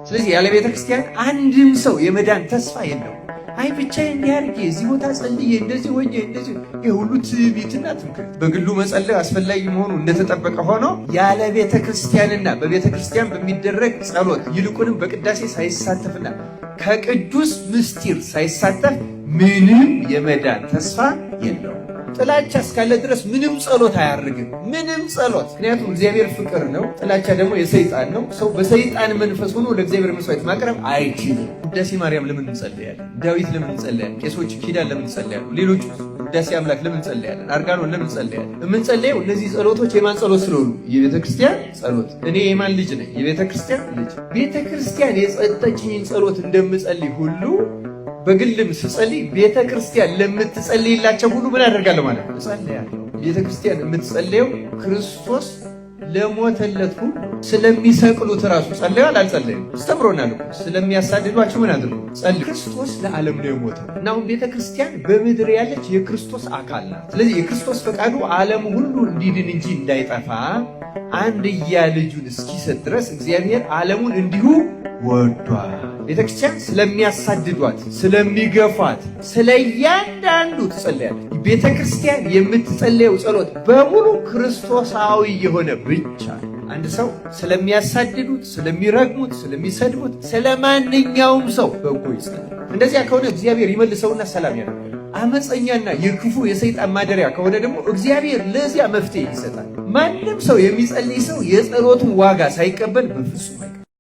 ስለዚህ ያለ ቤተ ክርስቲያን አንድም ሰው የመዳን ተስፋ የለው። አይ ብቻዬን እንዲያርጌ እዚህ ቦታ ጸልዬ እንደዚህ ሆኜ እንደዚህ የሁሉ ትዕቢትና ትምክህት። በግሉ መጸለይ አስፈላጊ መሆኑ እንደተጠበቀ ሆኖ ያለ ቤተ ክርስቲያንና በቤተ ክርስቲያን በሚደረግ ጸሎት ይልቁንም በቅዳሴ ሳይሳተፍና ከቅዱስ ምስጢር ሳይሳተፍ ምንም የመዳን ተስፋ የለው። ጥላቻ እስካለ ድረስ ምንም ጸሎት አያርግም። ምንም ጸሎት። ምክንያቱም እግዚአብሔር ፍቅር ነው፣ ጥላቻ ደግሞ የሰይጣን ነው። ሰው በሰይጣን መንፈስ ሆኖ ለእግዚአብሔር መስዋዕት ማቅረብ አይችልም። ውዳሴ ማርያም ለምን እንጸልያለን? ዳዊት ለምን እንጸልያለን? ቄሶች ኪዳን ለምን እንጸልያለን? ሌሎች ውዳሴ አምላክ ለምን እንጸልያለን? አርጋኖን ለምን እንጸልያለን? የምንጸልየው እነዚህ ጸሎቶች የማን ጸሎት ስለሆኑ የቤተ ክርስቲያን ጸሎት። እኔ የማን ልጅ ነኝ? የቤተ ክርስቲያን ልጅ። ቤተ ክርስቲያን የጸጠችኝን ጸሎት እንደምጸልይ ሁሉ በግልም ስጸልይ ቤተ ክርስቲያን ለምትጸልይላቸው ሁሉ ምን አደርጋለሁ ማለት ነው? እጸልያለሁ። ቤተ ክርስቲያን የምትጸልየው ክርስቶስ ለሞተለት ሁሉ ስለሚሰቅሉት ራሱ ጸልያል አልጸለየም? አስተምሮናል እኮ ስለሚያሳድዷቸው ምን አድርጉ? ጸልዩ። ክርስቶስ ለዓለም ነው የሞተው እና አሁን ቤተ ክርስቲያን በምድር ያለች የክርስቶስ አካል ናት። ስለዚህ የክርስቶስ ፈቃዱ ዓለም ሁሉ እንዲድን እንጂ እንዳይጠፋ አንድያ ልጁን እስኪሰጥ ድረስ እግዚአብሔር ዓለሙን እንዲሁ ወዷል። ቤተክርስቲያን ስለሚያሳድዷት፣ ስለሚገፏት፣ ስለ እያንዳንዱ ትጸልያለች። ቤተክርስቲያን የምትጸልየው ጸሎት በሙሉ ክርስቶሳዊ የሆነ ብቻ። አንድ ሰው ስለሚያሳድዱት፣ ስለሚረግሙት፣ ስለሚሰድቡት፣ ስለማንኛውም ሰው በጎ ይጸልያል። እንደዚያ ከሆነ እግዚአብሔር ይመልሰውና ሰላም ያደርጋል። አመፀኛና የክፉ የሰይጣን ማደሪያ ከሆነ ደግሞ እግዚአብሔር ለዚያ መፍትሄ ይሰጣል። ማንም ሰው የሚጸልይ ሰው የጸሎቱን ዋጋ ሳይቀበል በፍጹም